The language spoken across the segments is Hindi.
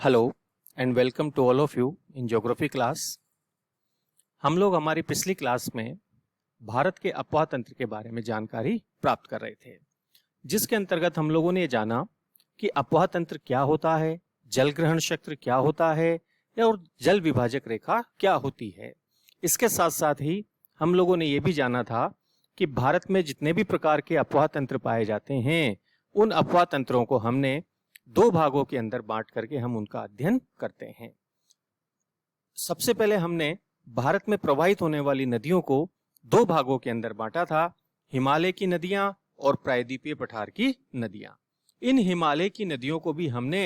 Hello and welcome to all of you in geography class. हम लोग हमारी पिछली क्लास में भारत के अपवाह तंत्र के बारे में जानकारी प्राप्त कर रहे थे, जिसके अंतर्गत हम लोगों ने जाना कि अपवाह तंत्र क्या होता है, जल ग्रहण क्षेत्र क्या होता है और जल विभाजक रेखा क्या होती है। इसके साथ साथ ही हम लोगों ने ये भी जाना था कि भारत में जितने भी प्रकार के अपवाह तंत्र पाए जाते हैं, उन अपवाह तंत्रों को हमने दो भागों के अंदर बांट करके हम उनका अध्ययन करते हैं। सबसे पहले हमने भारत में प्रवाहित होने वाली नदियों को दो भागों के अंदर बांटा था, हिमालय की नदियां और प्रायद्वीपीय पठार की नदियां। इन हिमालय की नदियों को भी हमने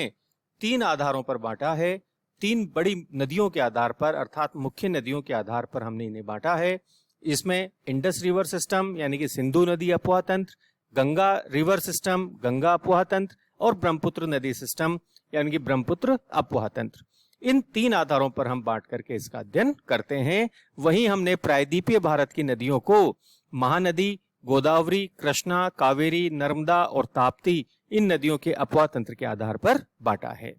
तीन आधारों पर बांटा है। तीन बड़ी नदियों के आधार पर, अर्थात मुख्य नदियों के आधार पर हमने इन्हें बांटा है। इसमें इंडस रिवर सिस्टम यानी कि सिंधु नदी अपवाह तंत्र, गंगा रिवर सिस्टम गंगा अपवाह तंत्र और ब्रह्मपुत्र नदी सिस्टम यानी कि ब्रह्मपुत्र अपवाह तंत्र। इन तीन आधारों पर हम बांट करके इसका अध्ययन करते हैं। वहीं हमने प्रायद्वीपीय भारत की नदियों को महानदी, गोदावरी, कृष्णा, कावेरी, नर्मदा और ताप्ती इन नदियों के अपवाह तंत्र के आधार पर बांटा है।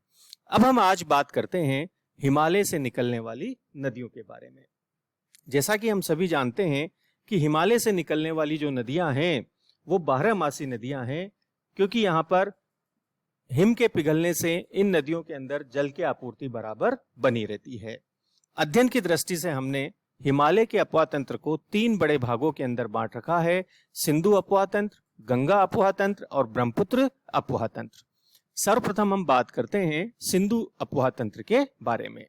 अब हम आज बात करते हैं हिमालय से निकलने वाली नदियों के बारे में। जैसा कि हम सभी जानते हैं कि हिमालय से निकलने वाली जो नदियां हैं वो बारहमासी नदियां हैं, क्योंकि यहाँ पर हिम के पिघलने से इन नदियों के अंदर जल की आपूर्ति बराबर बनी रहती है। अध्ययन की दृष्टि से हमने हिमालय के अपवाह तंत्र को तीन बड़े भागों के अंदर बांट रखा है, सिंधु अपवाह तंत्र, गंगा अपवाह तंत्र और ब्रह्मपुत्र अपवाह तंत्र। सर्वप्रथम हम बात करते हैं सिंधु अपवाह तंत्र के बारे में।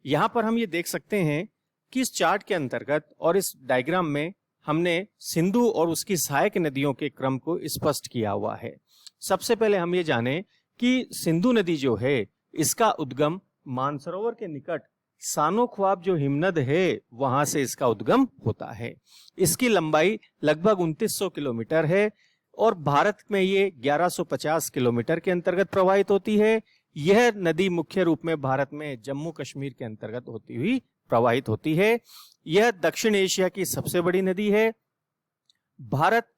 यहाँ पर हम ये देख सकते हैं कि इस चार्ट के अंतर्गत और इस डायग्राम में हमने सिंधु और उसकी सहायक नदियों के क्रम को स्पष्ट किया हुआ है। सबसे पहले हम ये जाने कि सिंधु नदी जो है इसका उद्गम मानसरोवर के निकट सानो ख्वाब जो हिमनद है वहां से इसका उद्गम होता है। इसकी लंबाई लगभग 2900 किलोमीटर है और भारत में ये 1150 किलोमीटर के अंतर्गत प्रवाहित होती है। यह नदी मुख्य रूप में भारत में जम्मू कश्मीर के अंतर्गत होती हुई प्रवाहित होती है। यह दक्षिण एशिया की सबसे बड़ी नदी है। भारत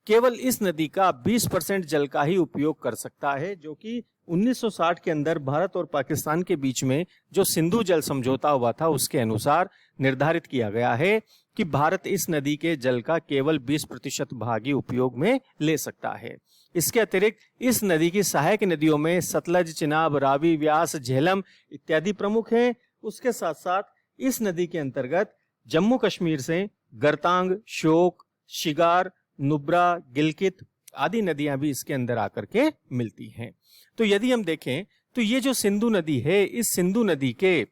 केवल इस नदी का 20% जल का ही उपयोग कर सकता है, जो कि 1960 के अंदर भारत और पाकिस्तान के बीच में जो सिंधु जल समझौता हुआ था उसके अनुसार निर्धारित किया गया है कि भारत इस नदी के जल का केवल 20% भाग ही उपयोग में ले सकता है। इसके अतिरिक्त इस नदी की सहायक नदियों में सतलज, चिनाब, रावी, व्यास, झेलम इत्यादि प्रमुख हैं। उसके साथ साथ इस नदी के अंतर्गत जम्मू कश्मीर से गरतांग, श्योक, शिगार, नुब्रा, गिलगित आदि नदियां भी इसके अंदर आकर के मिलती हैं। तो यदि हम देखें तो ये जो सिंधु नदी है, इस सिंधु नदी के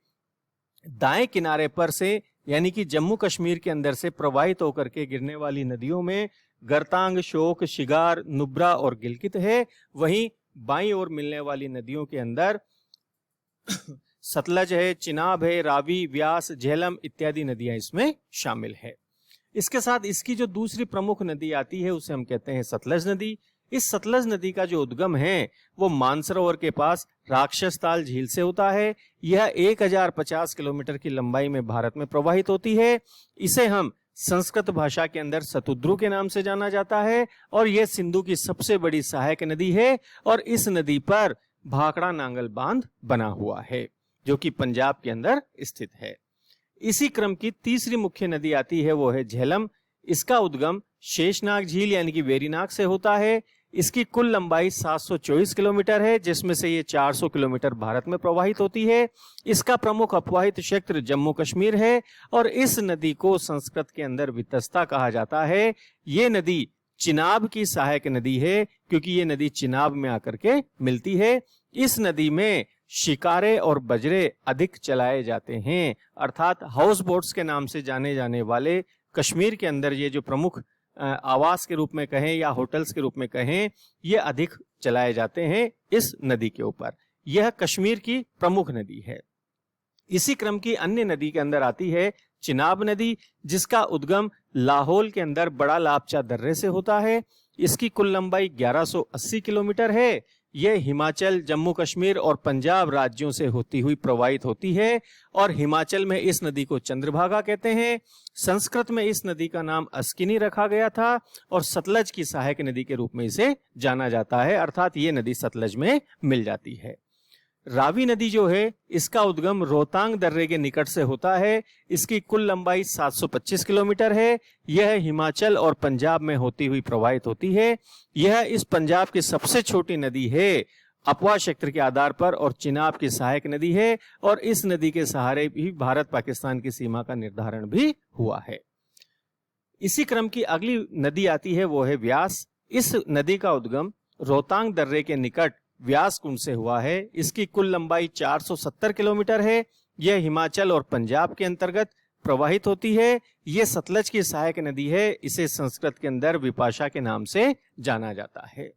दाएं किनारे पर से यानी कि जम्मू कश्मीर के अंदर से प्रवाहित होकर के गिरने वाली नदियों में गरतांग, श्योक, शिगार, नुब्रा और गिलगित है। वहीं बाईं ओर मिलने वाली नदियों के अंदर सतलज है, चिनाब है, रावी, व्यास, झेलम इत्यादि नदियां इसमें शामिल है। इसके साथ इसकी जो दूसरी प्रमुख नदी आती है उसे हम कहते हैं सतलज नदी। इस सतलज नदी का जो उद्गम है वो मानसरोवर के पास राक्षस ताल झील से होता है। यह 1050 किलोमीटर की लंबाई में भारत में प्रवाहित होती है। इसे हम संस्कृत भाषा के अंदर सतुद्रु के नाम से जाना जाता है और यह सिंधु की सबसे बड़ी सहायक नदी है और इस नदी पर भाखड़ा नांगल बांध बना हुआ है जो कि पंजाब के अंदर स्थित है। इसी क्रम की तीसरी मुख्य नदी आती है वो है झेलम। इसका उद्गम शेषनाग झील यानी कि वेरीनाग से होता है। इसकी कुल लंबाई 724 किलोमीटर है, जिसमें से ये 400 किलोमीटर भारत में प्रवाहित होती है। इसका प्रमुख अपवाहित क्षेत्र जम्मू कश्मीर है और इस नदी को संस्कृत के अंदर वितस्ता कहा जाता है। ये नदी चिनाब की सहायक नदी है क्योंकि ये नदी चिनाब में आकर के मिलती है। इस नदी में शिकारे और बजरे अधिक चलाए जाते हैं, अर्थात हाउस बोट्स के नाम से जाने जाने वाले कश्मीर के अंदर ये जो प्रमुख आवास के रूप में कहें या होटल्स के रूप में कहें, ये अधिक चलाए जाते हैं इस नदी के ऊपर। यह कश्मीर की प्रमुख नदी है। इसी क्रम की अन्य नदी के अंदर आती है चिनाब नदी, जिसका उद्गम लाहौल के अंदर बड़ा लापचा दर्रे से होता है। इसकी कुल लंबाई 1180 किलोमीटर है। यह हिमाचल, जम्मू कश्मीर और पंजाब राज्यों से होती हुई प्रवाहित होती है और हिमाचल में इस नदी को चंद्रभागा कहते हैं। संस्कृत में इस नदी का नाम अस्किनी रखा गया था और सतलज की सहायक नदी के रूप में इसे जाना जाता है, अर्थात ये नदी सतलज में मिल जाती है। रावी नदी जो है इसका उद्गम रोहतांग दर्रे के निकट से होता है। इसकी कुल लंबाई 725 किलोमीटर है। यह हिमाचल और पंजाब में होती हुई प्रवाहित होती है। यह इस पंजाब की सबसे छोटी नदी है अपवाह क्षेत्र के आधार पर और चिनाब की सहायक नदी है और इस नदी के सहारे भी भारत पाकिस्तान की सीमा का निर्धारण भी हुआ है। इसी क्रम की अगली नदी आती है वो है व्यास। इस नदी का उद्गम रोहतांग दर्रे के निकट व्यास कुंड से हुआ है। इसकी कुल लंबाई 470 किलोमीटर है। यह हिमाचल और पंजाब के अंतर्गत प्रवाहित होती है। यह सतलज की सहायक नदी है। इसे संस्कृत के अंदर विपाशा के नाम से जाना जाता है।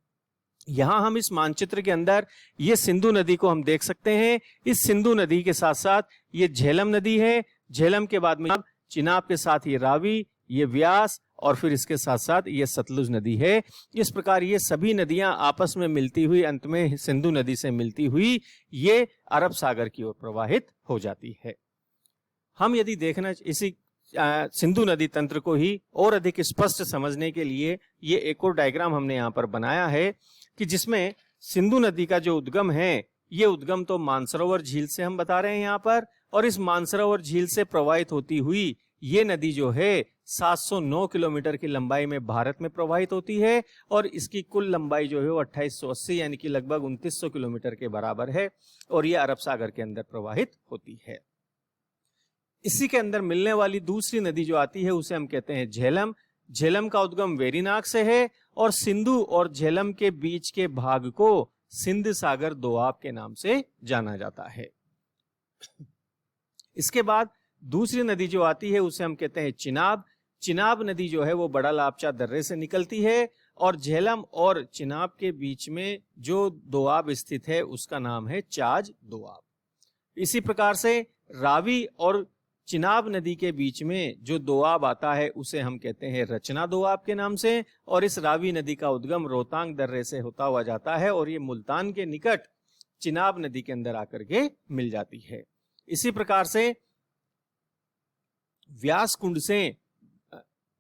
यहां हम इस मानचित्र के अंदर ये सिंधु नदी को हम देख सकते हैं। इस सिंधु नदी के साथ साथ ये झेलम नदी है। झेलम के बाद में चिनाब के साथ ये रावी, ये व्यास और फिर इसके साथ साथ ये सतलुज नदी है। इस प्रकार ये सभी नदियां आपस में मिलती हुई अंत में सिंधु नदी से मिलती हुई ये अरब सागर की ओर प्रवाहित हो जाती है। हम यदि देखना इसी सिंधु नदी तंत्र को ही और अधिक स्पष्ट समझने के लिए ये एक और डायग्राम हमने यहाँ पर बनाया है कि जिसमें सिंधु नदी का जो उद्गम है ये उद्गम तो मानसरोवर झील से हम बता रहे हैं यहाँ पर, और इस मानसरोवर झील से प्रवाहित होती हुई ये नदी जो है 709 किलोमीटर की लंबाई में भारत में प्रवाहित होती है और इसकी कुल लंबाई जो है वो 2880 यानी कि लगभग 2900 किलोमीटर के बराबर है और ये अरब सागर के अंदर प्रवाहित होती है। इसी के अंदर मिलने वाली दूसरी नदी जो आती है उसे हम कहते हैं झेलम। झेलम का उद्गम वेरीनाग से है और सिंधु और झेलम के बीच के भाग को सिंध सागर दोआब के नाम से जाना जाता है। इसके बाद दूसरी नदी जो आती है उसे हम कहते हैं चिनाब। चिनाब नदी जो है वो बड़ा लापचा दर्रे से निकलती है और झेलम और चिनाब के बीच में जो दोआब स्थित है उसका नाम है चाज दोआब। इसी प्रकार से रावी और चिनाब नदी के बीच में जो दोआब आता है उसे हम कहते हैं रचना दोआब के नाम से और इस रावी नदी का उद्गम रोहतांग दर्रे से होता हुआ जाता है और ये मुल्तान के निकट चिनाब नदी के अंदर आकर के मिल जाती है। इसी प्रकार से व्यास कुंड से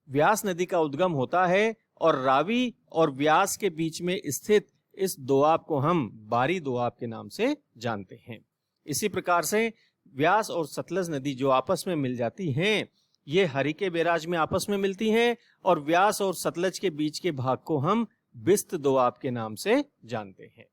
व्यास नदी का उद्गम होता है और रावी और व्यास के बीच में स्थित इस दोआब को हम बारी दोआब के नाम से जानते हैं। इसी प्रकार से व्यास और सतलज नदी जो आपस में मिल जाती हैं ये हरिके बैराज में आपस में मिलती हैं और व्यास और सतलज के बीच के भाग को हम बिस्त दोआब के नाम से जानते हैं।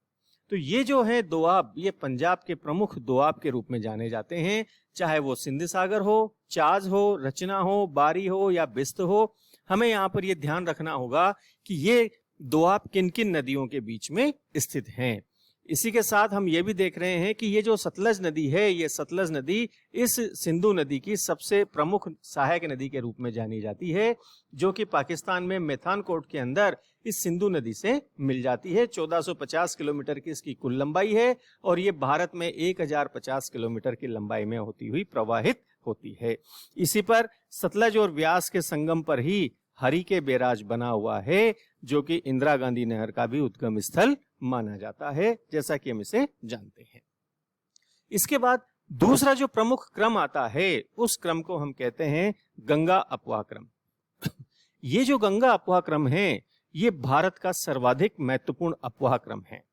तो ये जो है दोआब ये पंजाब के प्रमुख दोआब के रूप में जाने जाते हैं, चाहे वो सिंध सागर हो, चाज हो, रचना हो, बारी हो या बिस्त हो। हमें यहाँ पर ये ध्यान रखना होगा कि ये दोआब किन किन नदियों के बीच में स्थित हैं। इसी के साथ हम ये भी देख रहे हैं कि ये जो सतलज नदी है ये सतलज नदी इस सिंधु नदी की सबसे प्रमुख सहायक नदी के रूप में जानी जाती है जो कि पाकिस्तान में मेथानकोट के अंदर इस सिंधु नदी से मिल जाती है। 1450 किलोमीटर की इसकी कुल लंबाई है और ये भारत में 1050 किलोमीटर की लंबाई में होती हुई प्रवाहित होती है। इसी पर सतलज और व्यास के संगम पर ही हरिके बैराज बना हुआ है जो कि इंदिरा गांधी नहर का भी उद्गम स्थल माना जाता है, जैसा कि हम इसे जानते हैं। इसके बाद दूसरा जो प्रमुख क्रम आता है उस क्रम को हम कहते हैं गंगा अपवाह क्रम। ये जो गंगा अपवाह क्रम है ये भारत का सर्वाधिक महत्वपूर्ण अपवाह क्रम है।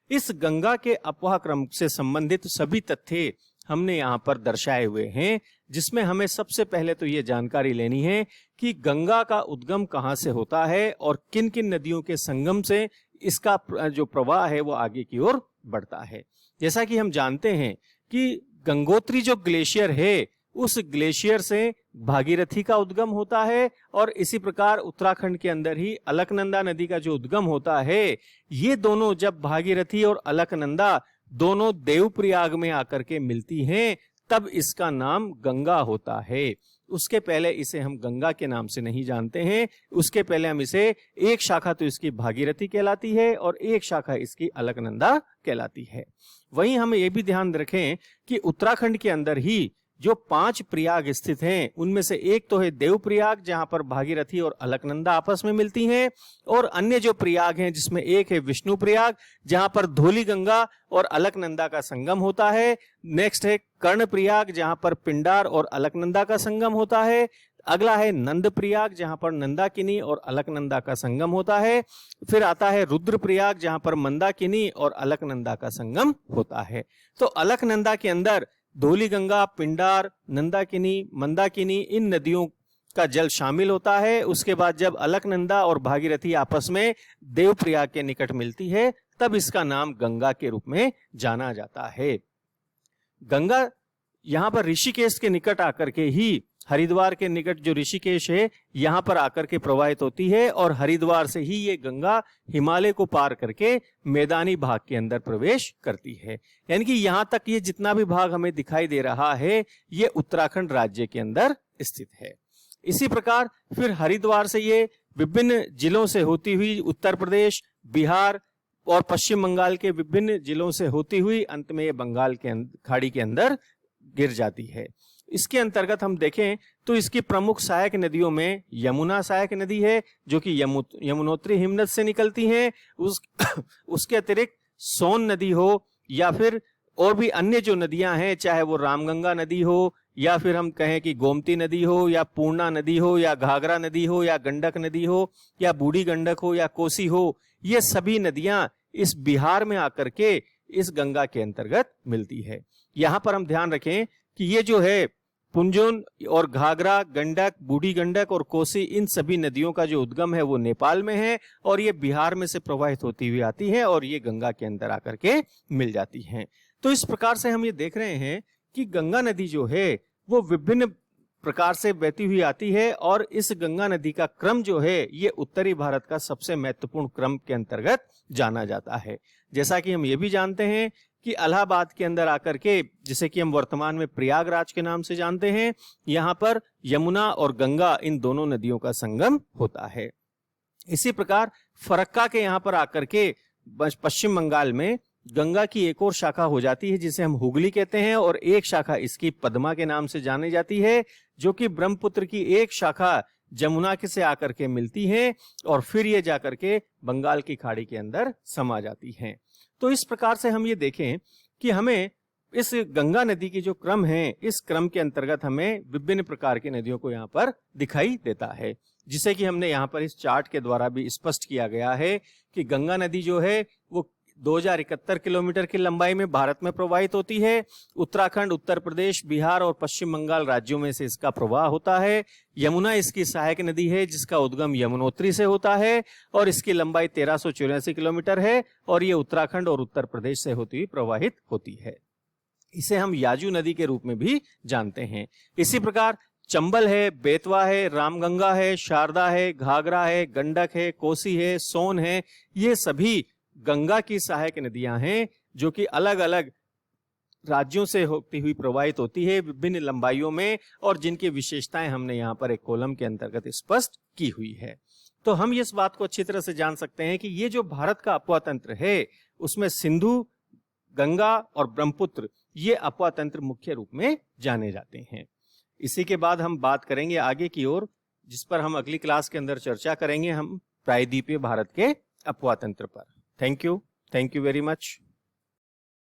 इस गंगा के अपवाह क्रम से संबंधित सभी तथ्य हमने यहाँ पर दर्शाए हुए हैं, जिसमें हमें सबसे पहले तो ये जानकारी लेनी है कि गंगा का उद्गम कहाँ से होता है और किन किन नदियों के संगम से इसका जो प्रवाह है वो आगे की ओर बढ़ता है। जैसा कि हम जानते हैं कि गंगोत्री जो ग्लेशियर है उस ग्लेशियर से भागीरथी का उद्गम होता है और इसी प्रकार उत्तराखंड के अंदर ही अलकनंदा नदी का जो उद्गम होता है ये दोनों जब भागीरथी और अलकनंदा दोनों देवप्रयाग में आकर के मिलती हैं तब इसका नाम गंगा होता है। उसके पहले इसे हम गंगा के नाम से नहीं जानते हैं। उसके पहले हम इसे एक शाखा तो इसकी भागीरथी कहलाती है और एक शाखा इसकी अलकनंदा कहलाती है। वहीं हमें यह भी ध्यान रखें कि उत्तराखंड के अंदर ही जो 5 प्रयाग स्थित हैं उनमें से एक तो है देवप्रयाग जहां पर भागीरथी और अलकनंदा आपस में मिलती हैं और अन्य जो प्रयाग हैं जिसमें एक है विष्णु प्रयाग जहां पर धौली गंगा और अलकनंदा का संगम होता है। नेक्स्ट है कर्ण प्रयाग जहां पर पिंडार और अलकनंदा का संगम होता है। अगला है नंदप्रयाग, जहां पर नंदाकिनी और अलकनंदा का संगम होता है। फिर आता है रुद्रप्रयाग, जहां पर मंदाकिनी और अलकनंदा का संगम होता है। तो अलकनंदा के अंदर धौलीगंगा, पिंडार, नंदाकिनी, मंदाकिनी इन नदियों का जल शामिल होता है। उसके बाद जब अलकनंदा और भागीरथी आपस में देवप्रयाग के निकट मिलती है, तब इसका नाम गंगा के रूप में जाना जाता है। गंगा यहाँ पर ऋषिकेश के निकट आकर के ही, हरिद्वार के निकट जो ऋषिकेश है, यहाँ पर आकर के प्रवाहित होती है और हरिद्वार से ही ये गंगा हिमालय को पार करके मैदानी भाग के अंदर प्रवेश करती है। यानी कि यहाँ तक ये जितना भी भाग हमें दिखाई दे रहा है, ये उत्तराखंड राज्य के अंदर स्थित है। इसी प्रकार फिर हरिद्वार से ये विभिन्न जिलों से होती हुई उत्तर प्रदेश, बिहार और पश्चिम बंगाल के विभिन्न जिलों से होती हुई अंत में ये बंगाल के खाड़ी के अंदर गिर जाती है। इसके अंतर्गत हम देखें तो इसकी प्रमुख सहायक नदियों में यमुना सहायक नदी है, जो कि यमुनोत्री हिमनद से निकलती है। उसके अतिरिक्त सोन नदी हो या फिर और भी अन्य जो नदियां हैं, चाहे वो रामगंगा नदी हो या फिर हम कहें कि गोमती नदी हो या पूर्णा नदी हो या घाघरा नदी हो या गंडक नदी हो या बूढ़ी गंडक हो या कोसी हो, ये सभी नदियां इस बिहार में आकर के इस गंगा के अंतर्गत मिलती है। यहाँ पर हम ध्यान रखें कि ये जो है पुंजुन और घाघरा, गंडक, बूढ़ी गंडक और कोसी, इन सभी नदियों का जो उद्गम है वो नेपाल में है और ये बिहार में से प्रवाहित होती हुई आती है और ये गंगा के अंदर आकर के मिल जाती हैं। तो इस प्रकार से हम ये देख रहे हैं कि गंगा नदी जो है वो विभिन्न प्रकार से बहती हुई आती है और इस गंगा नदी का क्रम जो है ये उत्तरी भारत का सबसे महत्वपूर्ण क्रम के अंतर्गत जाना जाता है। जैसा कि हम ये भी जानते हैं कि इलाहाबाद के अंदर आकर के, जिसे कि हम वर्तमान में प्रयागराज के नाम से जानते हैं, यहाँ पर यमुना और गंगा इन दोनों नदियों का संगम होता है। इसी प्रकार फरक्का के यहाँ पर आकर के पश्चिम बंगाल में गंगा की एक और शाखा हो जाती है, जिसे हम हुगली कहते हैं, और एक शाखा इसकी पद्मा के नाम से जानी जाती है, जो कि ब्रह्मपुत्र की एक शाखा जमुना के से आकर के मिलती है और फिर ये जाकर के बंगाल की खाड़ी के अंदर समा जाती हैं। तो इस प्रकार से हम ये देखें कि हमें इस गंगा नदी की जो क्रम है, इस क्रम के अंतर्गत हमें विभिन्न प्रकार की नदियों को यहाँ पर दिखाई देता है, जिसे कि हमने यहाँ पर इस चार्ट के द्वारा भी स्पष्ट किया गया है कि गंगा नदी जो है वो 2071 किलोमीटर की लंबाई में भारत में प्रवाहित होती है। उत्तराखंड, उत्तर प्रदेश, बिहार और पश्चिम बंगाल राज्यों में से इसका प्रवाह होता है। यमुना इसकी सहायक नदी है, जिसका उद्गम यमुनोत्री से होता है और इसकी लंबाई 1384 किलोमीटर है और ये उत्तराखंड और उत्तर प्रदेश से होती हुई प्रवाहित होती है। इसे हम याजू नदी के रूप में भी जानते हैं। इसी प्रकार चंबल है, बेतवा है, रामगंगा है, शारदा है, घाघरा है, गंडक है, कोसी है, सोन है, ये सभी गंगा की सहायक नदियां हैं, जो कि अलग अलग राज्यों से होती हुई प्रवाहित होती है विभिन्न लंबाइयों में, और जिनकी विशेषताएं हमने यहाँ पर एक कॉलम के अंतर्गत स्पष्ट की हुई है। तो हम इस बात को अच्छी तरह से जान सकते हैं कि ये जो भारत का अपवा तंत्र है, उसमें सिंधु, गंगा और ब्रह्मपुत्र ये अपवा तंत्र मुख्य रूप में जाने जाते हैं। इसी के बाद हम बात करेंगे आगे की ओर, जिस पर हम अगली क्लास के अंदर चर्चा करेंगे, हम प्रायद्वीपीय भारत के अपवा तंत्र पर। Thank you very much.